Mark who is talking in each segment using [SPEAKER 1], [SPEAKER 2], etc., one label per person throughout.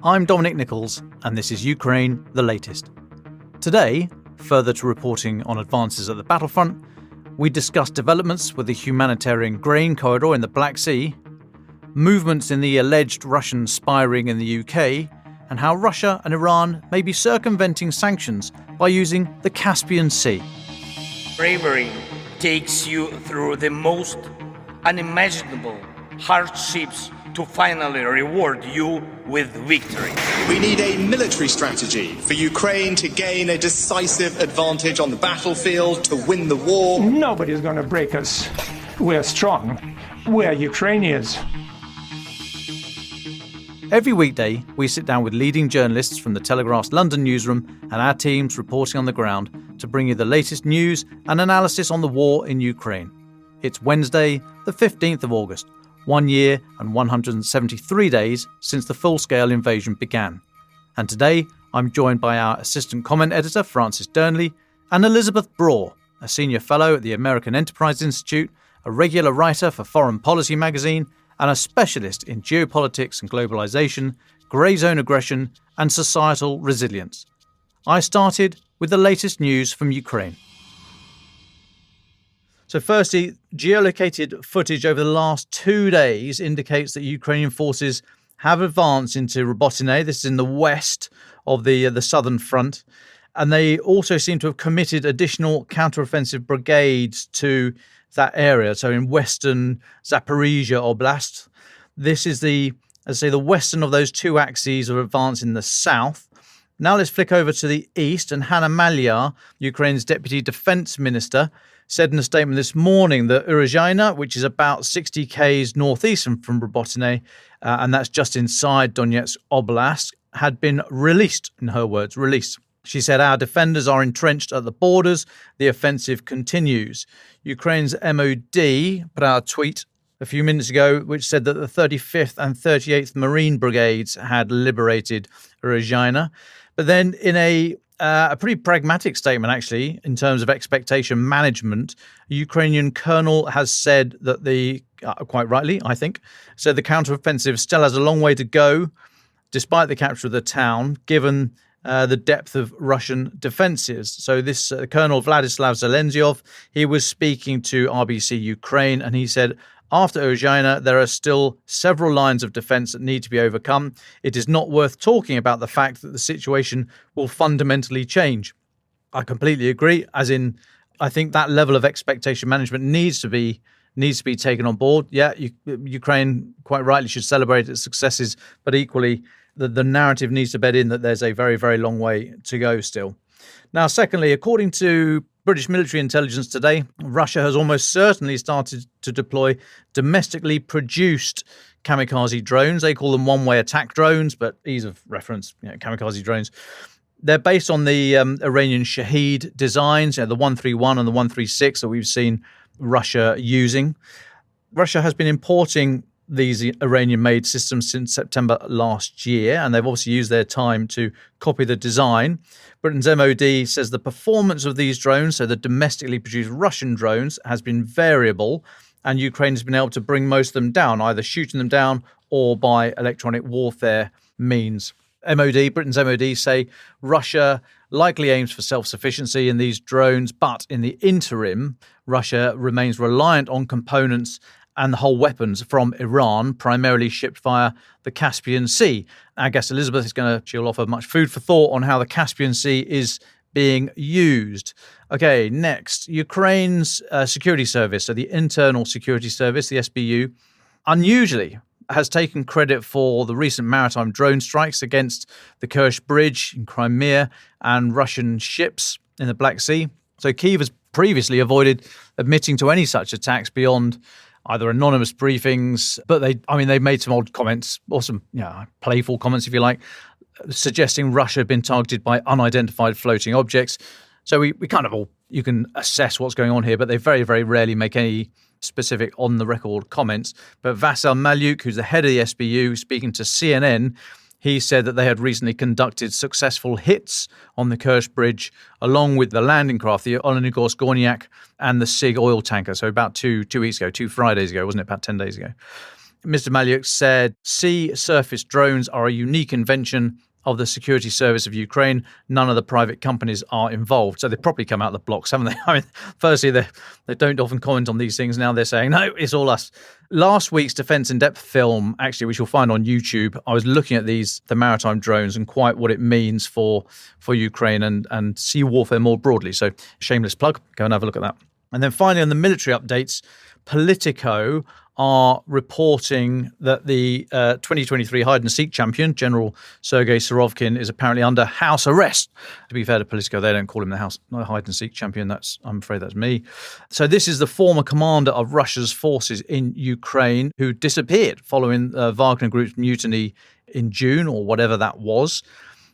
[SPEAKER 1] I'm Dominic Nichols, and this is Ukraine, the latest. Today, further to reporting on advances at the battlefront, we discuss developments with the humanitarian grain corridor in the Black Sea, movements in the alleged Russian spy ring in the UK, and how Russia and Iran may be circumventing sanctions by using the Caspian Sea.
[SPEAKER 2] Bravery takes you through the most unimaginable hardships to finally reward you with victory.
[SPEAKER 3] We need a military strategy for Ukraine to gain a decisive advantage on the battlefield, to win the war.
[SPEAKER 4] Nobody's going to break us. We're strong. We're Ukrainians.
[SPEAKER 1] Every weekday, we sit down with leading journalists from the Telegraph's London newsroom and our teams reporting on the ground to bring you the latest news and analysis on the war in Ukraine. It's Wednesday, the 15th of August. 1 year and 173 days since the full-scale invasion began. And today, I'm joined by our assistant comment editor, Francis Dearnley, and Elizabeth Braw, a senior fellow at the American Enterprise Institute, a regular writer for Foreign Policy magazine, and a specialist in geopolitics and globalization, grey zone aggression, and societal resilience. I started with the latest news from Ukraine. So firstly, geolocated footage over the last 2 days indicates that Ukrainian forces have advanced into Robotyne. This is in the west of the southern front. And they also seem to have committed additional counteroffensive brigades to that area. So in western Zaporizhia Oblast, this is the western of those two axes of advance in the south. Now let's flick over to the east. And Hanna Maliar, Ukraine's deputy defense minister, said in a statement this morning that Uruzhaina, which is about 60 k's northeast from Robotyne, and that's just inside Donetsk Oblast, had been released, in her words, released. She said, "Our defenders are entrenched at the borders. The offensive continues." Ukraine's MOD put out a tweet a few minutes ago which said that the 35th and 38th Marine Brigades had liberated Uruzhaina. But then in a pretty pragmatic statement, actually, in terms of expectation management, a Ukrainian colonel has said that quite rightly, I think, said the counteroffensive still has a long way to go, despite the capture of the town, given the depth of Russian defences. So this Colonel Vladislav Zelenzyov, he was speaking to RBC Ukraine, and he said, after Uruzhaina, there are still several lines of defence that need to be overcome. It is not worth talking about the fact that the situation will fundamentally change. I completely agree, as in, I think that level of expectation management needs to be taken on board. Yeah, Ukraine quite rightly should celebrate its successes, but equally, the narrative needs to bed in that there's a very, very long way to go still. Now, secondly, according to British military intelligence today, Russia has almost certainly started to deploy domestically produced kamikaze drones. They call them one-way attack drones, but ease of reference, kamikaze drones. They're based on the Iranian Shahed designs, the 131 and the 136 that we've seen Russia using. Russia has been importing these Iranian-made systems since September last year, and they've obviously used their time to copy the design. Britain's MOD says the performance of these drones, so the domestically produced Russian drones, has been variable, and Ukraine has been able to bring most of them down, either shooting them down or by electronic warfare means. Britain's MOD say Russia likely aims for self-sufficiency in these drones, but in the interim, Russia remains reliant on components and the whole weapons from Iran, primarily shipped via the Caspian Sea. I guess Elizabeth is she'll offer much food for thought on how the Caspian Sea is being used. Okay, next, Ukraine's security service, so the Internal Security Service, the SBU, unusually has taken credit for the recent maritime drone strikes against the Kerch Bridge in Crimea and Russian ships in the Black Sea. So Kyiv has previously avoided admitting to any such attacks beyond either anonymous briefings, but they made some odd comments, or some playful comments, if you like, suggesting Russia had been targeted by unidentified floating objects. So we kind of you can assess what's going on here, but they very, very rarely make any specific on-the-record comments. But Vasyl Malyuk, who's the head of the SBU, speaking to CNN, he said that they had recently conducted successful hits on the Kerch Bridge, along with the landing craft, the Olenogorsk Gornyak, and the SIG oil tanker. So about two Fridays ago, wasn't it? About 10 days ago. Mr. Malyuk said, sea surface drones are a unique invention of the security service of Ukraine. None of the private companies are involved. So they've probably come out of the blocks, haven't they? I mean, firstly, they don't often comment on these things. Now they're saying, no, it's all us. Last week's Defence in Depth film, actually, which you'll find on YouTube, I was looking at the maritime drones and quite what it means for Ukraine and sea warfare more broadly. So shameless plug, go and have a look at that. And then finally, on the military updates, Politico are reporting that the 2023 hide-and-seek champion, General Serhii Plokhy, is apparently under house arrest. To be fair to Politico, they don't call him the hide-and-seek champion. I'm afraid that's me. So this is the former commander of Russia's forces in Ukraine who disappeared following Wagner Group's mutiny in June or whatever that was.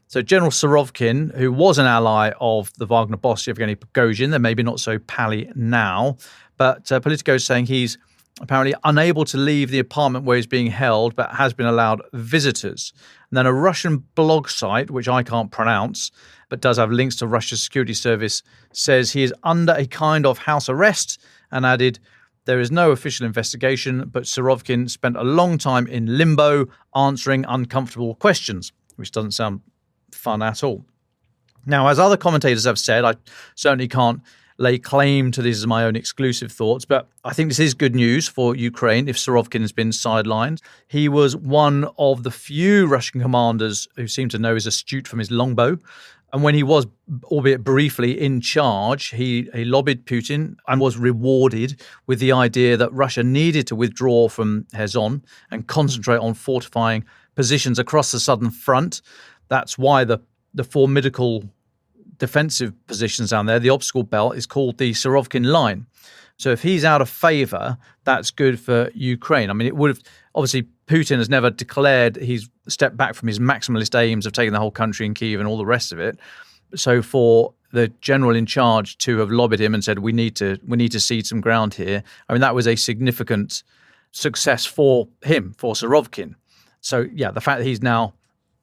[SPEAKER 1] So General Surovikin, who was an ally of the Wagner boss, Yevgeny Prigozhin, they're maybe not so pally now, but Politico is saying he's apparently unable to leave the apartment where he's being held, but has been allowed visitors. And then a Russian blog site, which I can't pronounce, but does have links to Russia's security service, says he is under a kind of house arrest and added, there is no official investigation, but Surovikin spent a long time in limbo answering uncomfortable questions, which doesn't sound fun at all. Now, as other commentators have said, I certainly can't lay claim to this as my own exclusive thoughts, but I think this is good news for Ukraine if Surovikin has been sidelined. He was one of the few Russian commanders who seem to know his astute from his longbow. And when he was, albeit briefly, in charge, he lobbied Putin and was rewarded with the idea that Russia needed to withdraw from Kherson and concentrate on fortifying positions across the southern front. That's why the formidable defensive positions down there, the obstacle belt, is called the Surovikin line. So if he's out of favour, that's good for Ukraine. I mean, it would have, obviously, Putin has never declared he's stepped back from his maximalist aims of taking the whole country in Kyiv and all the rest of it. So for the general in charge to have lobbied him and said, we need to cede some ground here, I mean, that was a significant success for him, for Surovikin. So, yeah, the fact that he's now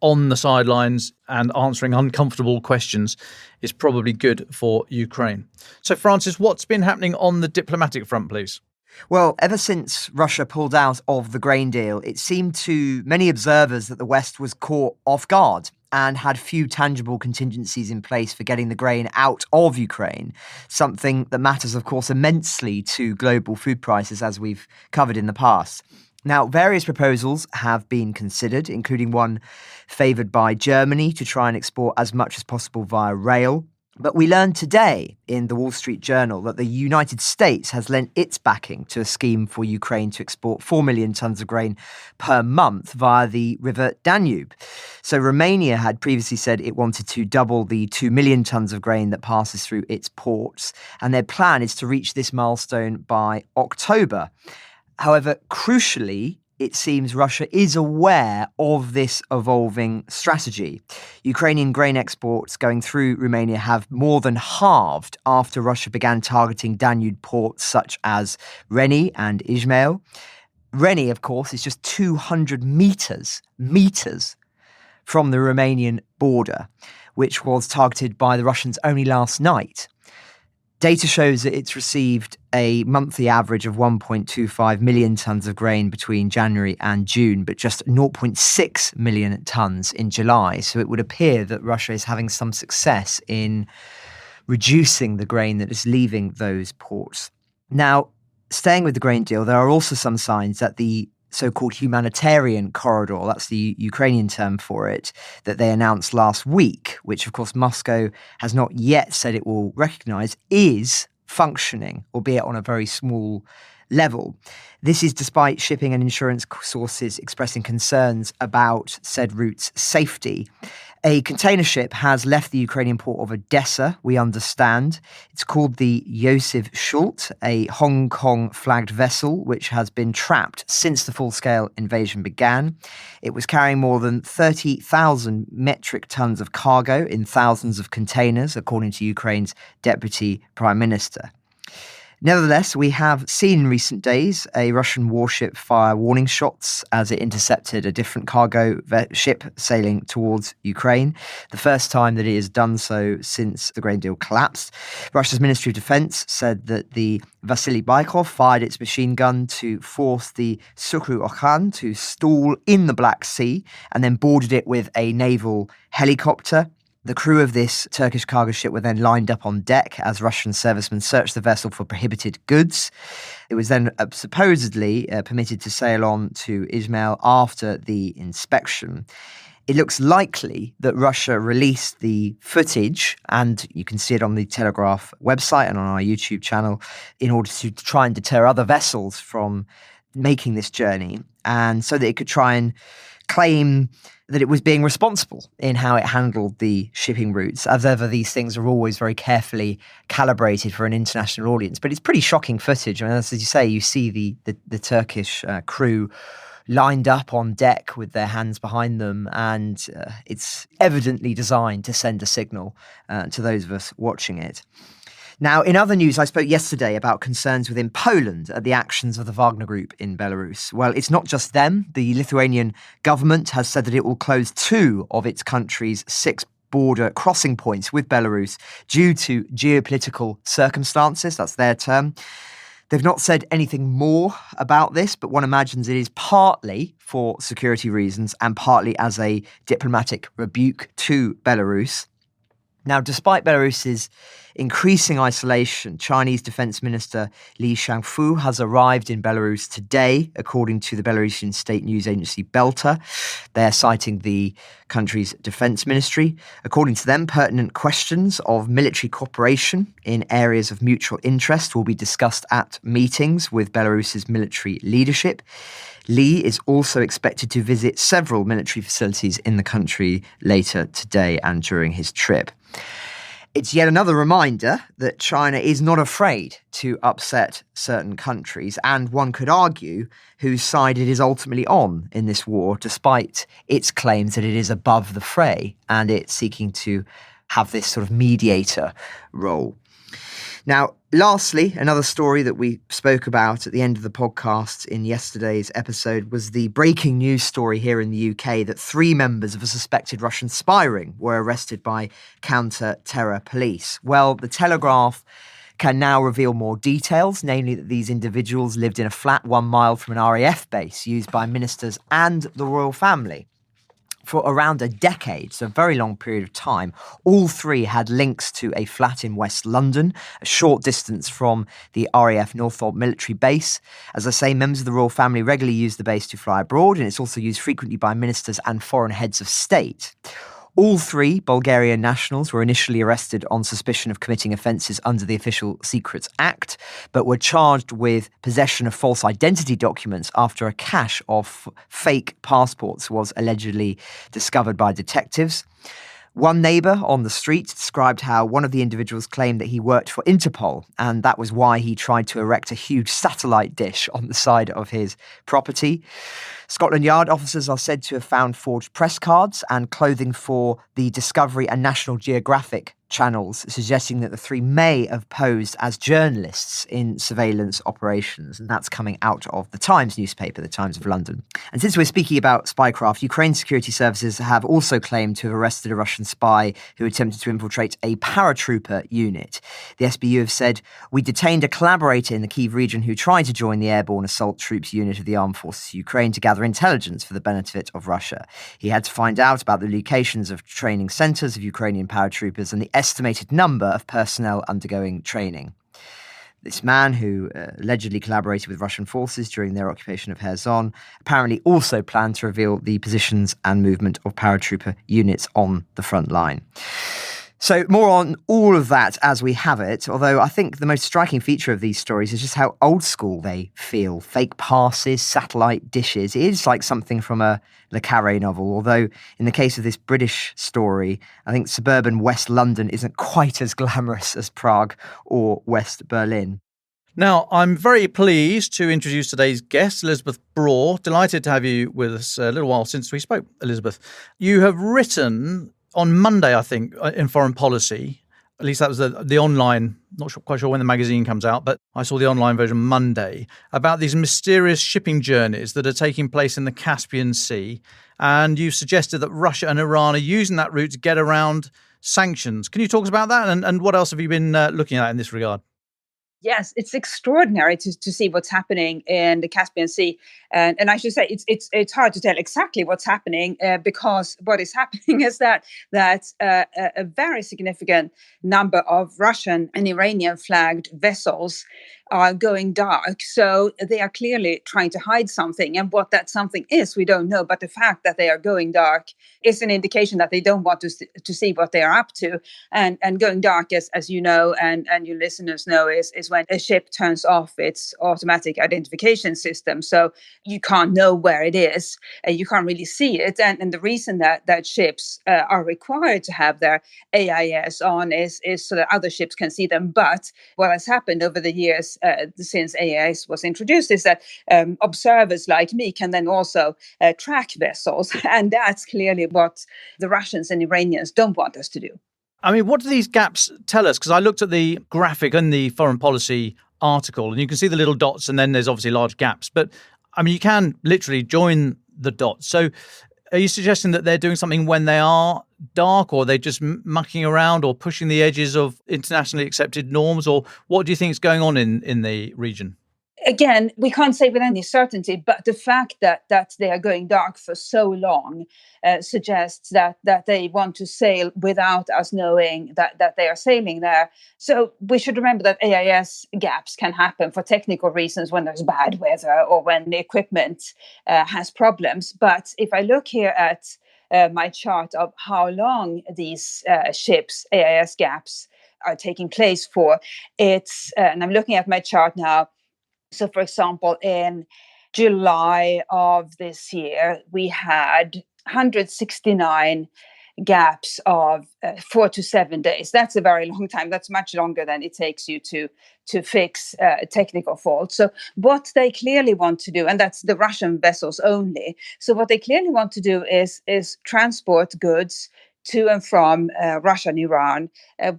[SPEAKER 1] on the sidelines and answering uncomfortable questions is probably good for Ukraine. So, Francis, what's been happening on the diplomatic front, please?
[SPEAKER 5] Well, ever since Russia pulled out of the grain deal, it seemed to many observers that the West was caught off guard and had few tangible contingencies in place for getting the grain out of Ukraine, something that matters, of course, immensely to global food prices, as we've covered in the past. Now, various proposals have been considered, including one favoured by Germany to try and export as much as possible via rail. But we learned today in the Wall Street Journal that the United States has lent its backing to a scheme for Ukraine to export 4 million tonnes of grain per month via the River Danube. So Romania had previously said it wanted to double the 2 million tonnes of grain that passes through its ports, and their plan is to reach this milestone by October. However, crucially, it seems Russia is aware of this evolving strategy. Ukrainian grain exports going through Romania have more than halved after Russia began targeting Danube ports such as Reni and Izmail. Reni, of course, is just 200 meters from the Romanian border, which was targeted by the Russians only last night. Data shows that it's received a monthly average of 1.25 million tonnes of grain between January and June, but just 0.6 million tonnes in July. So it would appear that Russia is having some success in reducing the grain that is leaving those ports. Now, staying with the grain deal, there are also some signs that the so-called humanitarian corridor, that's the Ukrainian term for it, that they announced last week, which of course Moscow has not yet said it will recognise, is functioning, albeit on a very small level. This is despite shipping and insurance sources expressing concerns about said route's safety. A container ship has left the Ukrainian port of Odessa, we understand. It's called the Yosef Schult, a Hong Kong-flagged vessel which has been trapped since the full-scale invasion began. It was carrying more than 30,000 metric tons of cargo in thousands of containers, according to Ukraine's deputy prime minister. Nevertheless, we have seen in recent days a Russian warship fire warning shots as it intercepted a different cargo ship sailing towards Ukraine, the first time that it has done so since the grain deal collapsed. Russia's Ministry of Defense said that the Vasily Baikov fired its machine gun to force the Serhii Plokhy to stall in the Black Sea and then boarded it with a naval helicopter. The crew of this Turkish cargo ship were then lined up on deck as Russian servicemen searched the vessel for prohibited goods. It was then supposedly permitted to sail on to Izmail after the inspection. It looks likely that Russia released the footage, and you can see it on the Telegraph website and on our YouTube channel, in order to try and deter other vessels from making this journey, and so that it could try and claim that it was being responsible in how it handled the shipping routes. As ever, these things are always very carefully calibrated for an international audience. But it's pretty shocking footage. I mean, as you say, you see the Turkish crew lined up on deck with their hands behind them, and it's evidently designed to send a signal to those of us watching it. Now, in other news, I spoke yesterday about concerns within Poland at the actions of the Wagner Group in Belarus. Well, it's not just them. The Lithuanian government has said that it will close 2 of its country's 6 border crossing points with Belarus due to geopolitical circumstances. That's their term. They've not said anything more about this, but one imagines it is partly for security reasons and partly as a diplomatic rebuke to Belarus. Now, despite Belarus's increasing isolation, Chinese Defense Minister Li Shangfu has arrived in Belarus today, according to the Belarusian state news agency Belta. They're citing the country's defense ministry. According to them, pertinent questions of military cooperation in areas of mutual interest will be discussed at meetings with Belarus's military leadership. Li is also expected to visit several military facilities in the country later today and during his trip. It's yet another reminder that China is not afraid to upset certain countries, and one could argue whose side it is ultimately on in this war, despite its claims that it is above the fray and it's seeking to have this sort of mediator role. Now, lastly, another story that we spoke about at the end of the podcast in yesterday's episode was the breaking news story here in the UK that 3 members of a suspected Russian spy ring were arrested by counter-terror police. Well, the Telegraph can now reveal more details, namely that these individuals lived in a flat 1 mile from an RAF base used by ministers and the royal family. For around a decade, so a very long period of time, all 3 had links to a flat in West London, a short distance from the RAF Northolt military base. As I say, members of the royal family regularly use the base to fly abroad, and it's also used frequently by ministers and foreign heads of state. All 3 Bulgarian nationals were initially arrested on suspicion of committing offences under the Official Secrets Act, but were charged with possession of false identity documents after a cache of fake passports was allegedly discovered by detectives. One neighbour on the street described how one of the individuals claimed that he worked for Interpol, and that was why he tried to erect a huge satellite dish on the side of his property. Scotland Yard officers are said to have found forged press cards and clothing for the Discovery and National Geographic channels, suggesting that the 3 may have posed as journalists in surveillance operations. And that's coming out of the Times newspaper, the Times of London. And since we're speaking about spycraft, Ukraine's security services have also claimed to have arrested a Russian spy who attempted to infiltrate a paratrooper unit. The SBU have said, "We detained a collaborator in the Kyiv region who tried to join the airborne assault troops unit of the armed forces of Ukraine to gather intelligence for the benefit of Russia. He had to find out about the locations of training centres of Ukrainian paratroopers and the estimated number of personnel undergoing training." This man, who allegedly collaborated with Russian forces during their occupation of Kherson, apparently also planned to reveal the positions and movement of paratrooper units on the front line. So more on all of that as we have it, although I think the most striking feature of these stories is just how old school they feel. Fake passes, satellite dishes. It is like something from a Le Carré novel, although in the case of this British story, I think suburban West London isn't quite as glamorous as Prague or West Berlin.
[SPEAKER 1] Now, I'm very pleased to introduce today's guest, Elizabeth Braw. Delighted to have you with us a little while since we spoke, Elizabeth. You have written on Monday, I think, in Foreign Policy, At least that was the online, quite sure when the magazine comes out, but I saw the online version Monday, about these mysterious shipping journeys that are taking place in the Caspian Sea. And you suggested that Russia and Iran are using that route to get around sanctions. Can you talk about that? And what else have you been looking at in this regard?
[SPEAKER 6] Yes, it's extraordinary to see what's happening in the Caspian Sea, and I should say it's hard to tell exactly what's happening because what is happening is that a very significant number of Russian and Iranian flagged vessels are going dark. So they are clearly trying to hide something, and what that something is, we don't know. But the fact that they are going dark is an indication that they don't want to see what they are up to. And going dark, as you know, and your listeners know, is when a ship turns off its automatic identification system. So you can't know where it is, and you can't really see it. And the reason that ships are required to have their AIS on is so that other ships can see them. But what has happened over the years since AIS was introduced is that observers like me can then also track vessels. And that's clearly what the Russians and Iranians don't want us to do.
[SPEAKER 1] I mean, what do these gaps tell us? Because I looked at the graphic in the foreign policy article, and you can see the little dots, and then there's obviously large gaps. But I mean, you can literally join the dots. So are you suggesting that they're doing something when they are dark, or they're just mucking around or pushing the edges of internationally accepted norms? Or what do you think is going on in the region?
[SPEAKER 6] Again, we can't say with any certainty, but the fact that they are going dark for so long suggests that they want to sail without us knowing that they are sailing there. So we should remember that AIS gaps can happen for technical reasons when there's bad weather or when the equipment has problems. But if I look here at my chart of how long these ships' AIS gaps are taking place for, it's, and I'm looking at my chart now. So, for example, in July of this year, we had 169 gaps of 4 to 7 days. That's a very long time. That's much longer than it takes you to fix a technical fault. So what they clearly want to do, and that's the Russian vessels only. So what they clearly want to do is transport goods to and from Russia and Iran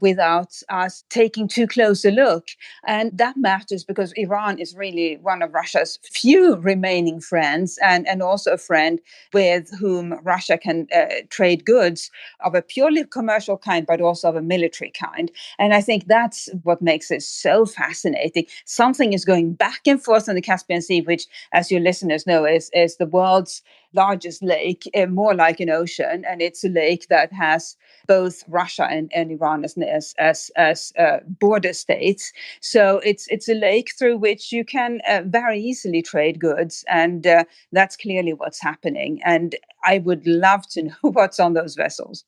[SPEAKER 6] without us taking too close a look. And that matters because Iran is really one of Russia's few remaining friends, and also a friend with whom Russia can trade goods of a purely commercial kind, but also of a military kind. And I think that's what makes it so fascinating. Something is going back and forth on the Caspian Sea, which, as your listeners know, is the world's largest lake, more like an ocean, and it's a lake that has both Russia and Iran as border states. So it's a lake through which you can very easily trade goods, and that's clearly what's happening. And I would love to know what's on those vessels.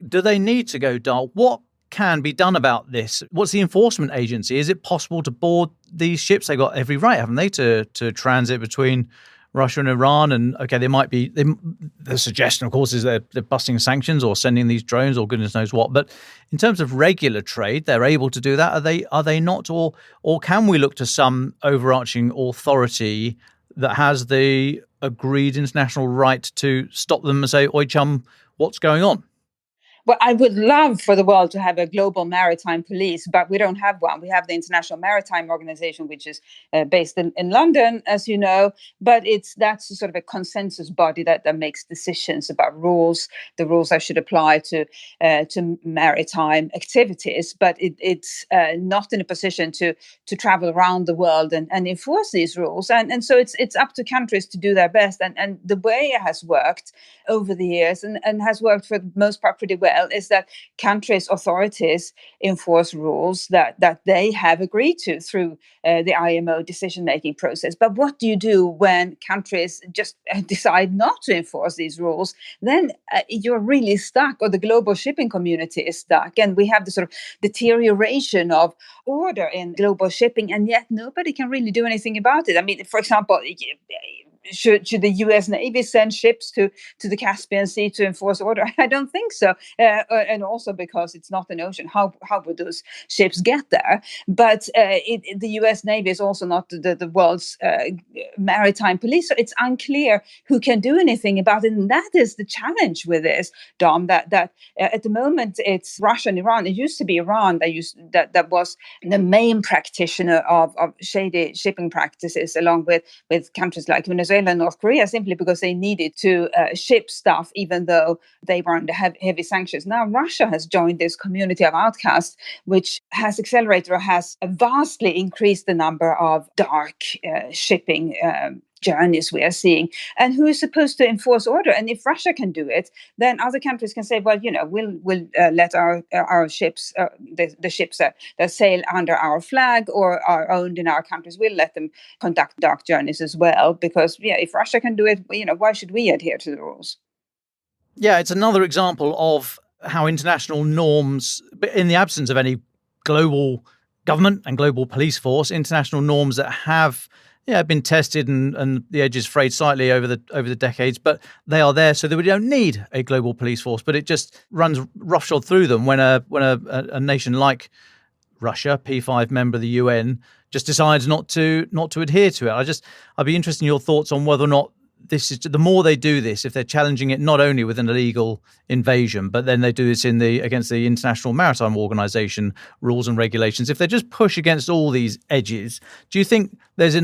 [SPEAKER 1] Do they need to go dark? What can be done about this? What's the enforcement agency? Is it possible to board these ships? They've got every right, haven't they, to transit between Russia and Iran? And okay, they might be. The suggestion, of course, is they're busting sanctions or sending these drones or goodness knows what. But in terms of regular trade, they're able to do that. Are they not? Or can we look to some overarching authority that has the agreed international right to stop them and say, "Oi, chum, what's going on?"
[SPEAKER 6] Well, I would love for the world to have a global maritime police, but we don't have one. We have the International Maritime Organization, which is based in London, as you know, but that's sort of a consensus body that makes decisions about rules, the rules that should apply to maritime activities. But it's not in a position to travel around the world and enforce these rules. And so it's up to countries to do their best. And the way it has worked over the years and has worked for the most part pretty well is that countries' authorities enforce rules that they have agreed to through the IMO decision-making process. But what do you do when countries just decide not to enforce these rules? Then you're really stuck, or the global shipping community is stuck. And we have the sort of deterioration of order in global shipping, and yet nobody can really do anything about it. I mean, for example, should the U.S. Navy send ships to the Caspian Sea to enforce order? I don't think so. And also because it's not an ocean, how would those ships get there? But the U.S. Navy is also not the world's maritime police, so it's unclear who can do anything about it. And that is the challenge with this, Dom. That at the moment it's Russia and Iran. It used to be Iran that was the main practitioner of shady shipping practices, along with countries like Venezuela and North Korea, simply because they needed to ship stuff even though they were under heavy sanctions. Now Russia has joined this community of outcasts, which has accelerated or has vastly increased the number of dark shipping journeys we are seeing, and who is supposed to enforce order. And if Russia can do it, then other countries can say, well, we'll let our ships, the ships that sail under our flag or are owned in our countries, we'll let them conduct dark journeys as well, because if Russia can do it, why should we adhere to the rules?
[SPEAKER 1] Yeah, it's another example of how international norms, in the absence of any global government and global police force, international norms that have been tested and the edges frayed slightly over the decades, but they are there so that we don't need a global police force. But it just runs roughshod through them when a nation like Russia, P5 member of the UN, just decides not to adhere to it. I'd be interested in your thoughts on whether or not this is, the more they do this, if they're challenging it not only with an illegal invasion, but then they do this against the International Maritime Organization rules and regulations. If they just push against all these edges, do you think there's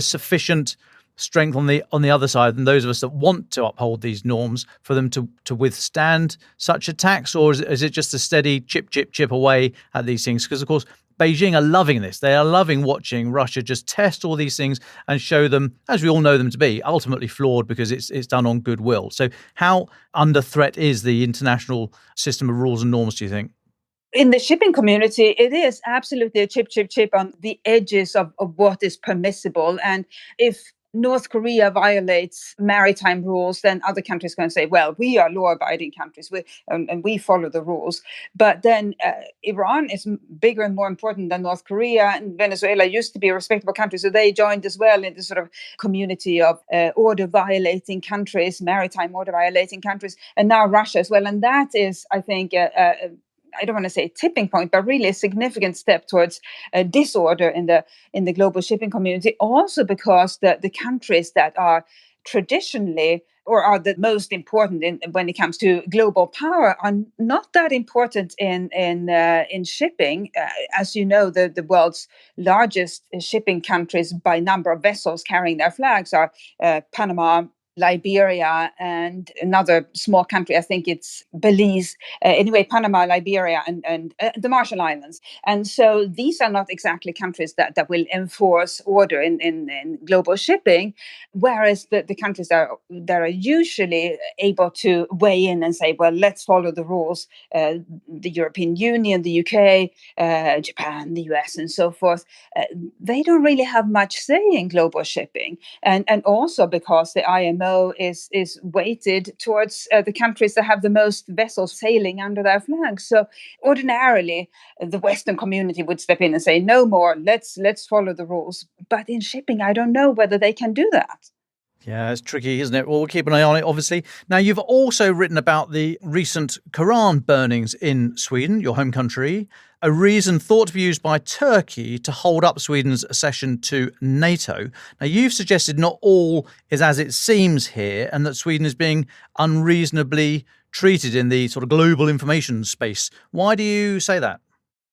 [SPEAKER 1] sufficient strength on the other side than those of us that want to uphold these norms for them to withstand such attacks? Or is it just a steady chip away at these things? Because of course Beijing are loving this. They are loving watching Russia just test all these things and show them, as we all know them to be, ultimately flawed because it's done on goodwill. So how under threat is the international system of rules and norms, do you think?
[SPEAKER 6] In the shipping community, it is absolutely a chip on the edges of what is permissible. And if North Korea violates maritime rules, then other countries can say, well, we are law-abiding countries and we follow the rules. But then Iran is bigger and more important than North Korea, and Venezuela used to be a respectable country, so they joined as well in this sort of community of order-violating countries, maritime order-violating countries, and now Russia as well. And that is, I think, I don't want to say a tipping point, but really a significant step towards disorder in the global shipping community. Also because the countries that are traditionally or are the most important when it comes to global power are not that important in shipping. As you know, the world's largest shipping countries by number of vessels carrying their flags are Panama, Liberia, and another small country, I think it's Belize. Anyway, Panama, Liberia, and the Marshall Islands. And so these are not exactly countries that will enforce order in global shipping, whereas the countries that are usually able to weigh in and say, well, let's follow the rules, the European Union, the UK, Japan, the US, and so forth, they don't really have much say in global shipping. And also because the IMO is weighted towards the countries that have the most vessels sailing under their flags. So ordinarily, the Western community would step in and say, no more, let's follow the rules. But in shipping, I don't know whether they can do that.
[SPEAKER 1] Yeah, it's tricky, isn't it? Well, we'll keep an eye on it, obviously. Now, you've also written about the recent Quran burnings in Sweden, your home country, a reason thought to be used by Turkey to hold up Sweden's accession to NATO. Now, you've suggested not all is as it seems here, and that Sweden is being unreasonably treated in the sort of global information space. Why do you say that?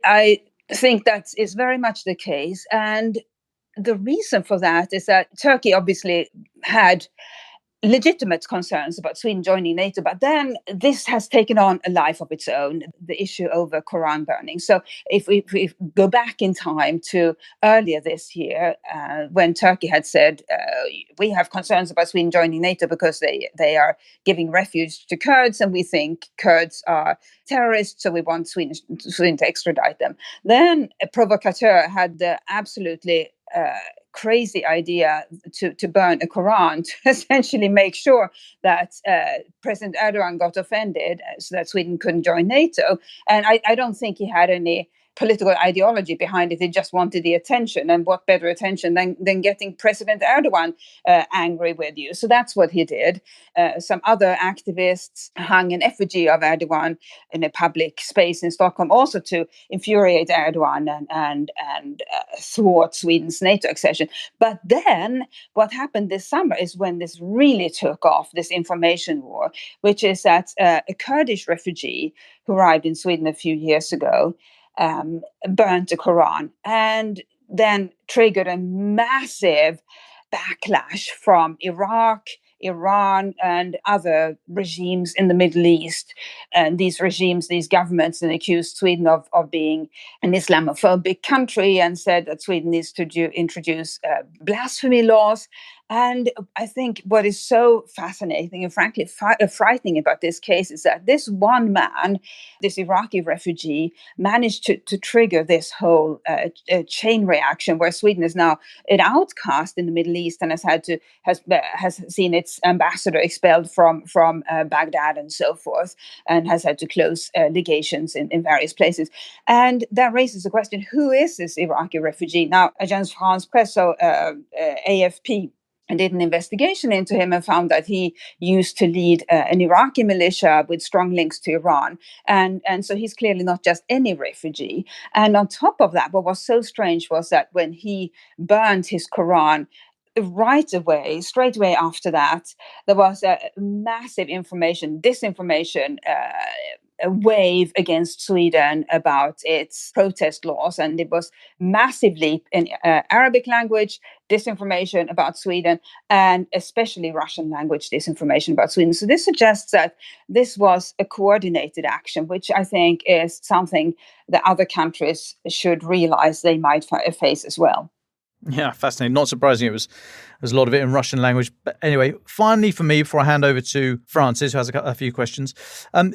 [SPEAKER 6] I think that is very much the case. And the reason for that is that Turkey obviously had legitimate concerns about Sweden joining NATO, but then this has taken on a life of its own, the issue over Quran burning. So if we go back in time to earlier this year, when Turkey had said, we have concerns about Sweden joining NATO because they are giving refuge to Kurds, and we think Kurds are terrorists, so we want Sweden to extradite them. Then a provocateur had the absolutely crazy idea to burn a Quran to essentially make sure that President Erdogan got offended so that Sweden couldn't join NATO. And I don't think he had any political ideology behind it. He just wanted the attention, and what better attention than getting President Erdogan angry with you. So that's what he did. Some other activists hung an effigy of Erdogan in a public space in Stockholm, also to infuriate Erdogan and thwart Sweden's NATO accession. But then what happened this summer is when this really took off, this information war, which is that a Kurdish refugee who arrived in Sweden a few years ago burnt the Quran, and then triggered a massive backlash from Iraq, Iran, and other regimes in the Middle East. And these regimes, these governments, then accused Sweden of being an Islamophobic country, and said that Sweden needs to introduce blasphemy laws. And I think what is so fascinating and frankly frightening about this case is that this one man, this Iraqi refugee, managed to trigger this whole chain reaction where Sweden is now an outcast in the Middle East and has seen its ambassador expelled from Baghdad and so forth, and has had to close legations in various places. And that raises the question, who is this Iraqi refugee? Now, Agence France Presse, so AFP, and did an investigation into him and found that he used to lead an Iraqi militia with strong links to Iran. And so he's clearly not just any refugee. And on top of that, what was so strange was that when he burned his Quran, straight away after that, there was a massive disinformation a wave against Sweden about its protest laws, and it was massively in Arabic language disinformation about Sweden, and especially Russian language disinformation about Sweden. So this suggests that this was a coordinated action, which I think is something that other countries should realize they might face as well.
[SPEAKER 1] Yeah, fascinating. Not surprising. There's a lot of it in Russian language. But anyway, finally for me, before I hand over to Francis, who has a few questions,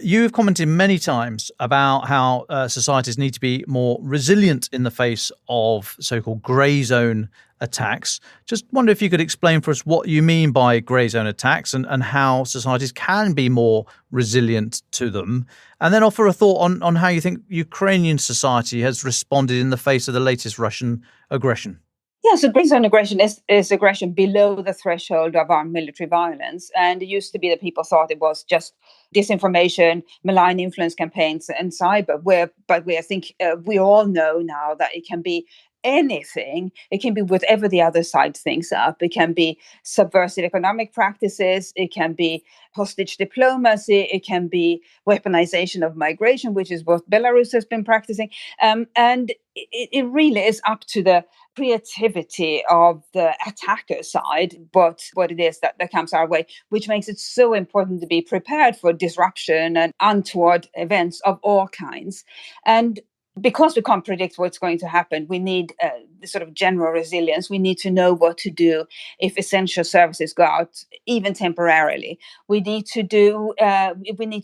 [SPEAKER 1] you've commented many times about how societies need to be more resilient in the face of so-called grey zone attacks. Just wonder if you could explain for us what you mean by grey zone attacks and how societies can be more resilient to them. And then offer a thought on how you think Ukrainian society has responded in the face of the latest Russian aggression.
[SPEAKER 6] Yeah, so grey zone aggression is aggression below the threshold of armed military violence. And it used to be that people thought it was just disinformation, malign influence campaigns, and cyber. But I think we all know now that it can be anything. It can be whatever the other side thinks up. It can be subversive economic practices. It can be hostage diplomacy. It can be weaponization of migration, which is what Belarus has been practicing. And it really is up to the creativity of the attacker side, but what it is that comes our way, which makes it so important to be prepared for disruption and untoward events of all kinds. And because we can't predict what's going to happen, we need the sort of general resilience. We need to know what to do if essential services go out, even temporarily. We need to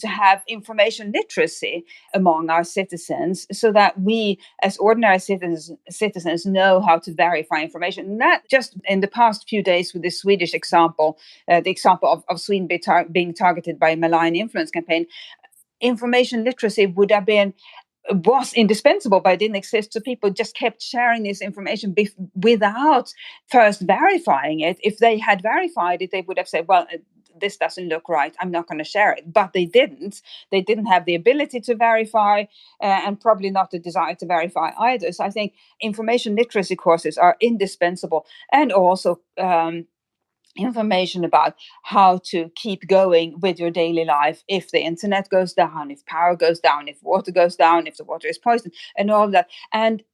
[SPEAKER 6] have information literacy among our citizens, so that we, as ordinary citizens, know how to verify information. Not just in the past few days with the Swedish example, the example of Sweden being targeted by a malign influence campaign. Information literacy was indispensable, but it didn't exist. So people just kept sharing this information without first verifying it. If they had verified it, they would have said, well, this doesn't look right, I'm not going to share it. But they didn't. They didn't have the ability to verify and probably not the desire to verify either. So I think information literacy courses are indispensable, and also information about how to keep going with your daily life if the internet goes down, if power goes down, if water goes down, if the water is poisoned, and all of that. And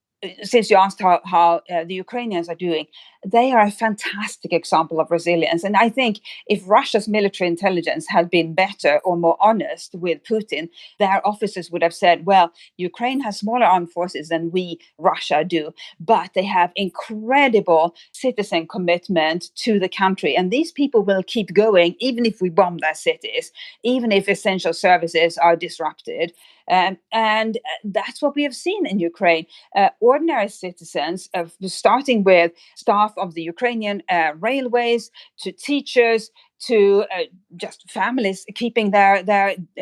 [SPEAKER 6] since you asked how the Ukrainians are doing, they are a fantastic example of resilience. And I think if Russia's military intelligence had been better or more honest with Putin, their officers would have said, well, Ukraine has smaller armed forces than we, Russia, do, but they have incredible citizen commitment to the country. And these people will keep going, even if we bomb their cities, even if essential services are disrupted. And that's what we have seen in Ukraine. Ordinary citizens, starting with staff of the Ukrainian railways, to teachers, to just families keeping their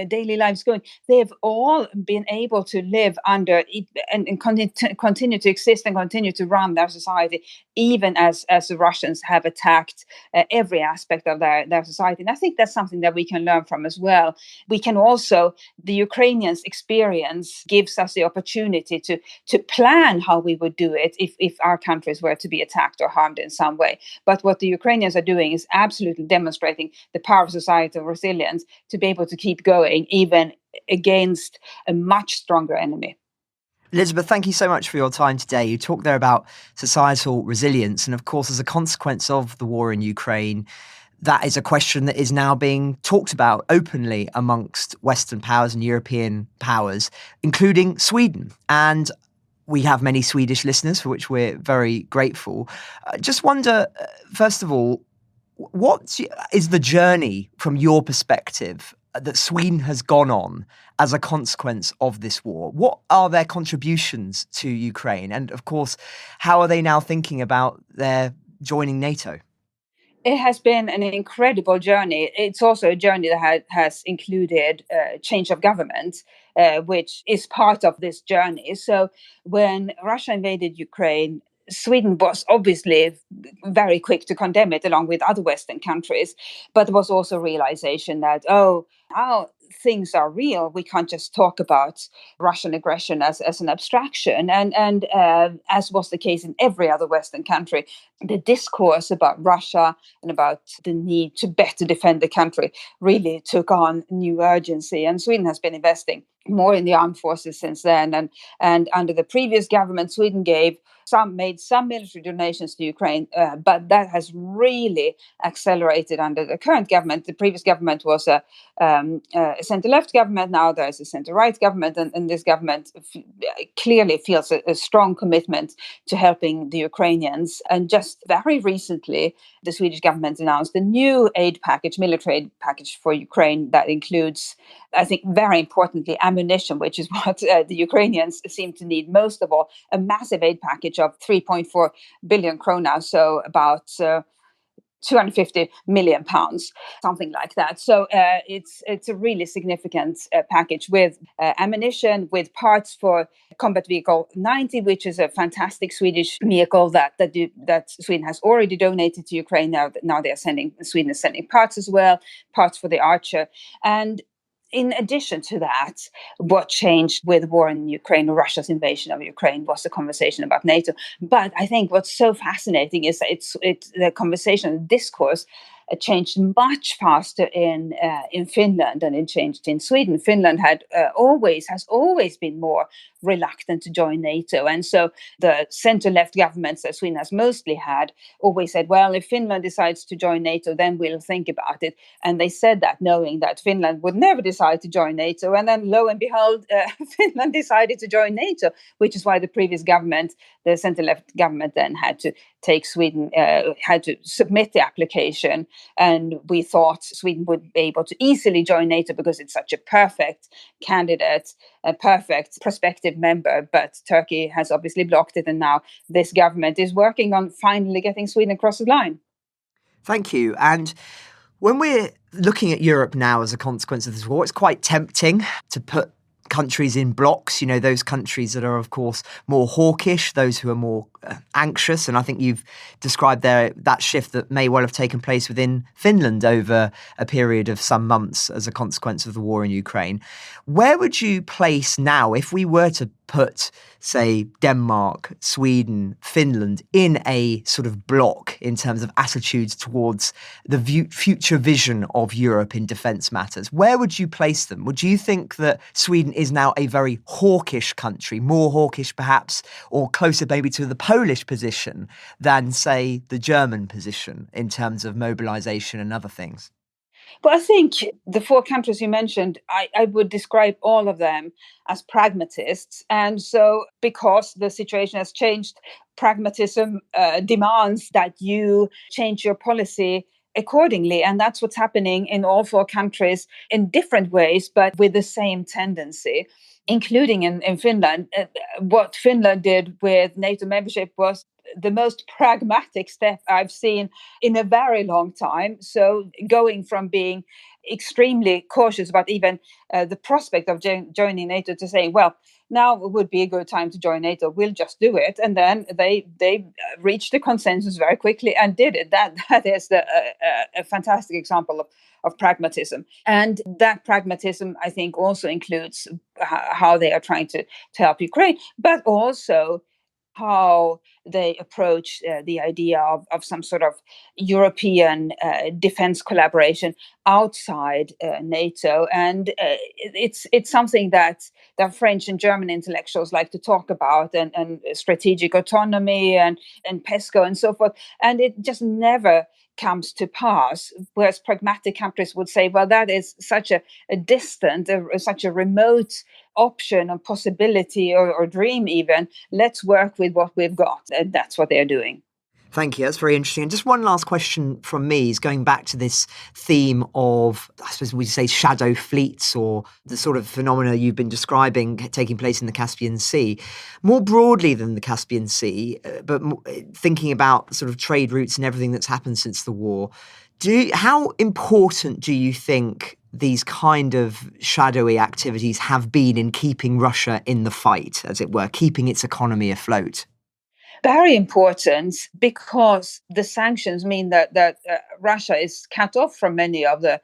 [SPEAKER 6] daily lives going. They've all been able to live under and continue to exist and continue to run their society, even as the Russians have attacked every aspect of their society. And I think that's something that we can learn from as well. We can also, the Ukrainians' experience gives us the opportunity to plan how we would do it if our countries were to be attacked or harmed in some way. But what the Ukrainians are doing is absolutely demonstrating the power of societal resilience to be able to keep going even against a much stronger enemy.
[SPEAKER 5] Elizabeth, thank you so much for your time today. You talked there about societal resilience. And of course, as a consequence of the war in Ukraine, that is a question that is now being talked about openly amongst Western powers and European powers, including Sweden. And we have many Swedish listeners, for which we're very grateful. Just wonder, first of all, what is the journey from your perspective that Sweden has gone on as a consequence of this war? What are their contributions to Ukraine? And of course, how are they now thinking about their joining NATO?
[SPEAKER 6] It has been an incredible journey. It's also a journey that has included change of government, which is part of this journey. So when Russia invaded Ukraine, Sweden was obviously very quick to condemn it along with other Western countries, but there was also realization that, now things are real. We can't just talk about Russian aggression as an abstraction. And as was the case in every other Western country, the discourse about Russia and about the need to better defend the country really took on new urgency. And Sweden has been investing more in the armed forces since then. And under the previous government, Sweden made some military donations to Ukraine, but that has really accelerated under the current government. The previous government was a center-left government. Now there's a center-right government, and this government clearly feels a strong commitment to helping the Ukrainians. And just very recently, the Swedish government announced a new military aid package for Ukraine that includes, I think, very importantly, ammunition, which is what the Ukrainians seem to need most of all, a massive aid package of 3.4 billion krona, so about 250 million pounds, something like that. So it's a really significant package with ammunition, with parts for Combat Vehicle 90, which is a fantastic Swedish vehicle that Sweden has already donated to Ukraine. Now Sweden is sending parts as well, parts for the Archer. And in addition to that, what changed with the war in Ukraine, or Russia's invasion of Ukraine, was the conversation about NATO. But I think what's so fascinating is that it's the conversation, the discourse changed much faster in Finland than it changed in Sweden. Finland has always been more reluctant to join NATO, and so the center-left governments that Sweden has mostly had always said, well, if Finland decides to join NATO, then we'll think about it. And they said that knowing that Finland would never decide to join NATO, and then lo and behold, Finland decided to join NATO, which is why the previous government, the center-left government, then had to had to submit the application. And we thought Sweden would be able to easily join NATO because it's such a perfect candidate, a perfect prospective member. But Turkey has obviously blocked it. And now this government is working on finally getting Sweden across the line.
[SPEAKER 5] Thank you. And when we're looking at Europe now as a consequence of this war, it's quite tempting to put countries in blocks, those countries that are, of course, more hawkish, those who are more anxious. And I think you've described that shift that may well have taken place within Finland over a period of some months as a consequence of the war in Ukraine. Where would you place now, if we were to put, say, Denmark, Sweden, Finland in a sort of block in terms of attitudes towards the future vision of Europe in defence matters? Where would you place them? Would you think that Sweden is now a very hawkish country, more hawkish perhaps, or closer maybe to the Polish position than, say, the German position in terms of mobilisation and other things?
[SPEAKER 6] But I think the four countries you mentioned, I would describe all of them as pragmatists. And so because the situation has changed, pragmatism demands that you change your policy accordingly. And that's what's happening in all four countries in different ways, but with the same tendency, including in Finland. What Finland did with NATO membership was the most pragmatic step I've seen in a very long time. So going from being extremely cautious about even the prospect of joining NATO to saying, well, now would be a good time to join NATO. We'll just do it, and then they reached a consensus very quickly and did it. That is a fantastic example of pragmatism, and that pragmatism, I think, also includes how they are trying to help Ukraine, but also how they approach the idea of some sort of European defense collaboration outside NATO, and it's something that French and German intellectuals like to talk about, and strategic autonomy and PESCO and so forth, and it just never comes to pass. Whereas pragmatic countries would say, well, that is such a distant, such a remote option or possibility or dream even. Let's work with what we've got. And that's what they're doing.
[SPEAKER 5] Thank you. That's very interesting. And just one last question from me is going back to this theme of, I suppose we say shadow fleets, or the sort of phenomena you've been describing taking place in the Caspian Sea. More broadly than the Caspian Sea, but thinking about sort of trade routes and everything that's happened since the war, how important do you think these kind of shadowy activities have been in keeping Russia in the fight, as it were, keeping its economy afloat?
[SPEAKER 6] Very important, because the sanctions mean that Russia is cut off from many of the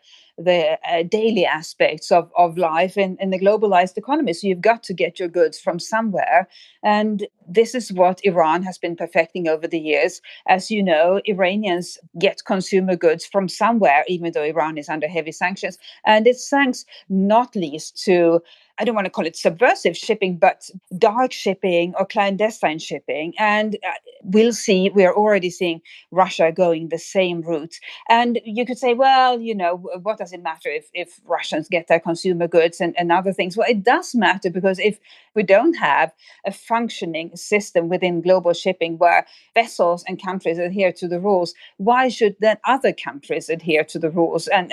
[SPEAKER 6] daily aspects of life in the globalized economy. So you've got to get your goods from somewhere. And this is what Iran has been perfecting over the years. As you know, Iranians get consumer goods from somewhere, even though Iran is under heavy sanctions. And it's thanks not least to, I don't want to call it subversive shipping, but dark shipping or clandestine shipping. And we're already seeing Russia going the same route. And you could say, well, what does it matter if Russians get their consumer goods and other things? Well, it does matter, because if we don't have a functioning system within global shipping where vessels and countries adhere to the rules, why should then other countries adhere to the rules? And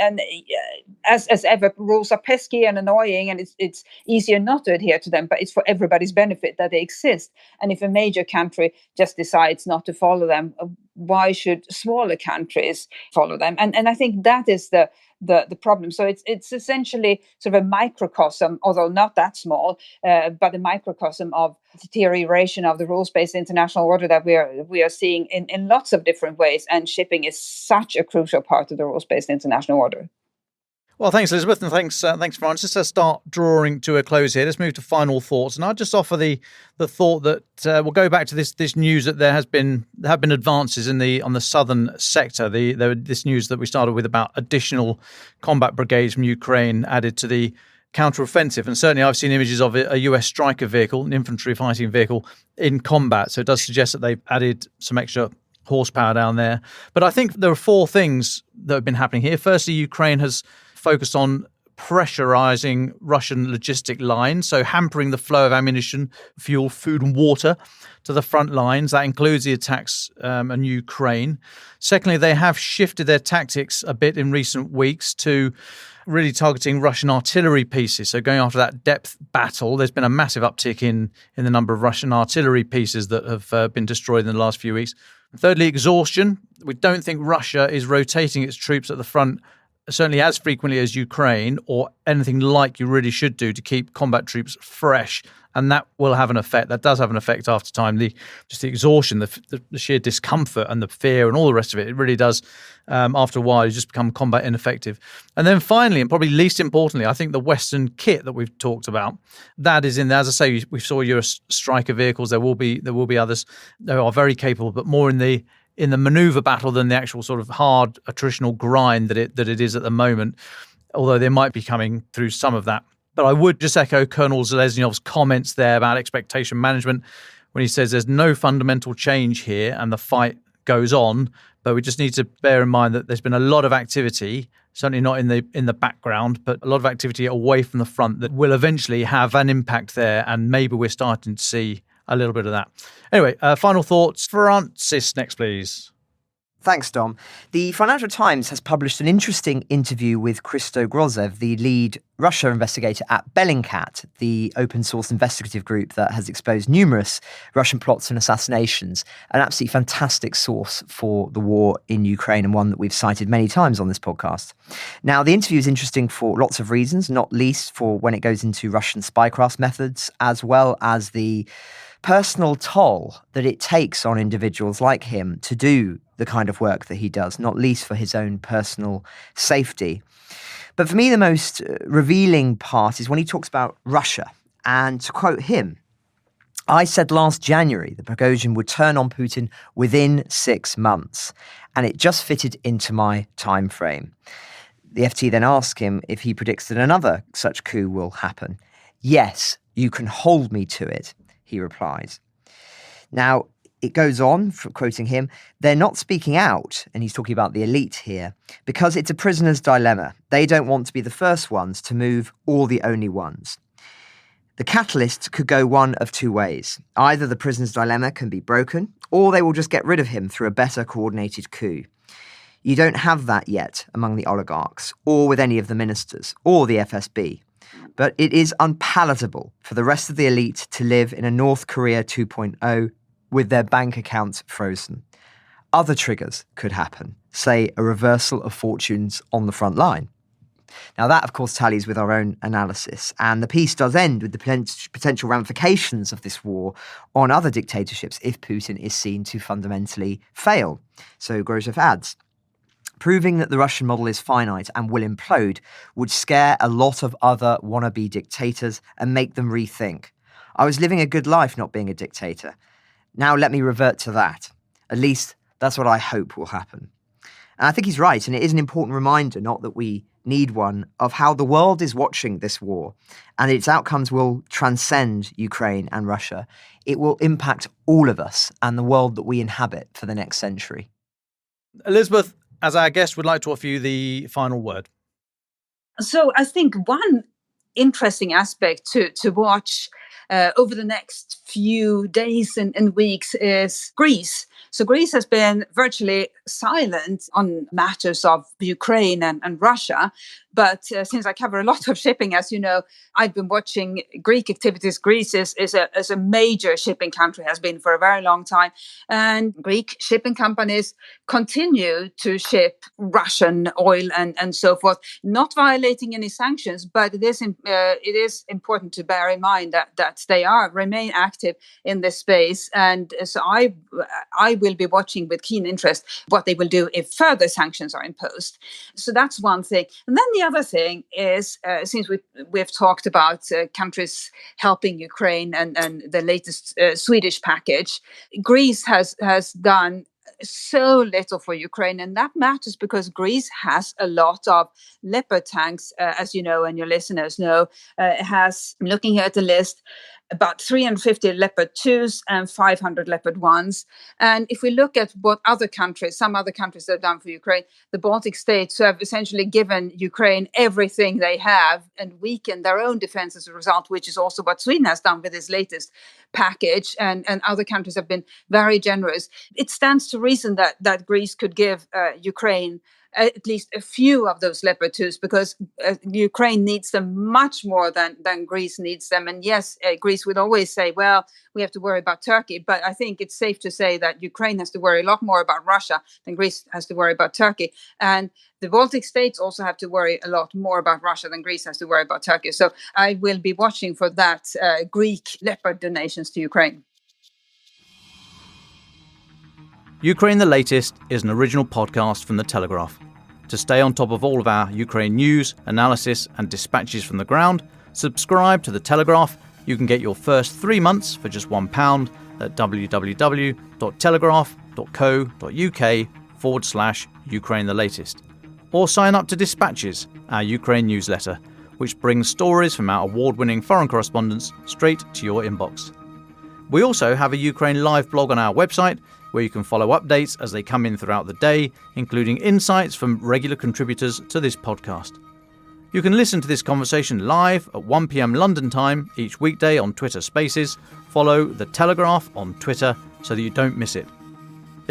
[SPEAKER 6] as ever, rules are pesky and annoying, and it's easier not to adhere to them, but it's for everybody's benefit that they exist. And if a major country just decides not to follow them, why should smaller countries follow them? And I think that is the problem. So it's essentially sort of a microcosm, although not that small, but a microcosm of deterioration of the rules-based international order that we are seeing in lots of different ways. And shipping is such a crucial part of the rules-based international order.
[SPEAKER 1] Well, thanks, Elizabeth, and thanks, Florence. Just to start drawing to a close here, let's move to final thoughts. And I'll just offer the thought that we'll go back to this news that there have been advances on the southern sector. This news that we started with about additional combat brigades from Ukraine added to the counteroffensive. And certainly I've seen images of a US Stryker vehicle, an infantry fighting vehicle, in combat. So it does suggest that they've added some extra horsepower down there. But I think there are four things that have been happening here. Firstly, Ukraine has focused on pressurizing Russian logistic lines, so hampering the flow of ammunition, fuel, food and water to the front lines. That includes the attacks on Ukraine. Secondly, they have shifted their tactics a bit in recent weeks to really targeting Russian artillery pieces. So going after that depth battle, there's been a massive uptick in the number of Russian artillery pieces that have been destroyed in the last few weeks. Thirdly, exhaustion. We don't think Russia is rotating its troops at the front certainly as frequently as Ukraine, or anything like you really should do to keep combat troops fresh. And that will have an effect. That does have an effect after time. The exhaustion, the sheer discomfort and the fear and all the rest of it, it really does, after a while, you just become combat ineffective. And then finally, and probably least importantly, I think the Western kit that we've talked about, that is in there. As I say, we saw US Stryker vehicles. There will be others that are very capable, but more in the maneuver battle than the actual sort of hard attritional grind that it is at the moment, although they might be coming through some of that. But I would just echo Colonel Zeleznyov's comments there about expectation management when he says there's no fundamental change here and the fight goes on, but we just need to bear in mind that there's been a lot of activity, certainly not in the background, but a lot of activity away from the front that will eventually have an impact there, and maybe we're starting to see a little bit of that. Anyway, final thoughts. Francis, next, please.
[SPEAKER 5] Thanks, Dom. The Financial Times has published an interesting interview with Christo Grozev, the lead Russia investigator at Bellingcat, the open source investigative group that has exposed numerous Russian plots and assassinations. An absolutely fantastic source for the war in Ukraine, and one that we've cited many times on this podcast. Now, the interview is interesting for lots of reasons, not least for when it goes into Russian spycraft methods, as well as the personal toll that it takes on individuals like him to do the kind of work that he does, not least for his own personal safety. But for me, the most revealing part is when he talks about Russia. And to quote him, "I said last January that Prigozhin would turn on Putin within 6 months, and it just fitted into my time frame." The FT then asked him if he predicts that another such coup will happen. "Yes, you can hold me to it," he replies. Now, it goes on, quoting him, "They're not speaking out," and he's talking about the elite here, "because it's a prisoner's dilemma. They don't want to be the first ones to move or the only ones." The catalyst could go one of two ways. Either the prisoner's dilemma can be broken, or they will just get rid of him through a better coordinated coup. You don't have that yet among the oligarchs, or with any of the ministers, or the FSB. But it is unpalatable for the rest of the elite to live in a North Korea 2.0 with their bank accounts frozen. Other triggers could happen, say a reversal of fortunes on the front line. Now that, of course, tallies with our own analysis, and the piece does end with the potential ramifications of this war on other dictatorships if Putin is seen to fundamentally fail. So Grozev adds, "Proving that the Russian model is finite and will implode would scare a lot of other wannabe dictators and make them rethink. I was living a good life not being a dictator. Now let me revert to that. At least that's what I hope will happen." And I think he's right, and it is an important reminder, not that we need one, of how the world is watching this war, and its outcomes will transcend Ukraine and Russia. It will impact all of us and the world that we inhabit for the next century.
[SPEAKER 1] Elizabeth, as our guest, would like to offer you the final word.
[SPEAKER 6] So I think one interesting aspect to watch over the next few days and weeks is Greece. So Greece has been virtually silent on matters of Ukraine and Russia. But since I cover a lot of shipping, as you know, I've been watching Greek activities. Greece is a major shipping country, has been for a very long time. And Greek shipping companies continue to ship Russian oil and so forth, not violating any sanctions. But it is important to bear in mind that they remain active in this space. And so I will be watching with keen interest what they will do if further sanctions are imposed. So that's one thing. And then the other thing is, since we've talked about countries helping Ukraine and the latest Swedish package, Greece has done so little for Ukraine, and that matters because Greece has a lot of Leopard tanks, as you know, and your listeners know. It has, looking at the list, about 350 Leopard 2s and 500 Leopard 1s. And if we look at what some other countries have done for Ukraine, the Baltic states have essentially given Ukraine everything they have and weakened their own defense as a result, which is also what Sweden has done with its latest package. And other countries have been very generous. It stands to reason that Greece could give Ukraine at least a few of those Leopard 2s, because Ukraine needs them much more than Greece needs them. And yes, Greece would always say, well, we have to worry about Turkey. But I think it's safe to say that Ukraine has to worry a lot more about Russia than Greece has to worry about Turkey. And the Baltic states also have to worry a lot more about Russia than Greece has to worry about Turkey. So I will be watching for that Greek Leopard donations to Ukraine.
[SPEAKER 1] Ukraine the Latest is an original podcast from The Telegraph. To stay on top of all of our Ukraine news, analysis and dispatches from the ground, subscribe to The Telegraph. You can get your first 3 months for just £1 at www.telegraph.co.uk/Ukraine the Latest. Or sign up to Dispatches, our Ukraine newsletter, which brings stories from our award-winning foreign correspondents straight to your inbox. We also have a Ukraine live blog on our website, where you can follow updates as they come in throughout the day, including insights from regular contributors to this podcast. You can listen to this conversation live at 1 p.m. London time each weekday on Twitter Spaces. Follow The Telegraph on Twitter so that you don't miss it.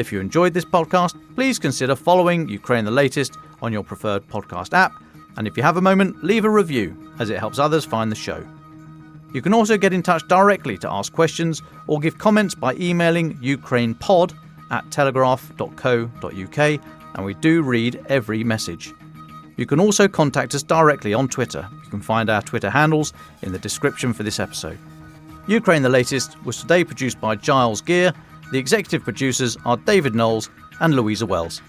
[SPEAKER 1] If you enjoyed this podcast, please consider following Ukraine the Latest on your preferred podcast app. And if you have a moment, leave a review, as it helps others find the show. You can also get in touch directly to ask questions or give comments by emailing ukrainepod@telegraph.co.uk, and we do read every message. You can also contact us directly on Twitter. You can find our Twitter handles in the description for this episode. Ukraine the Latest was today produced by Giles Gear. The executive producers are David Knowles and Louisa Wells.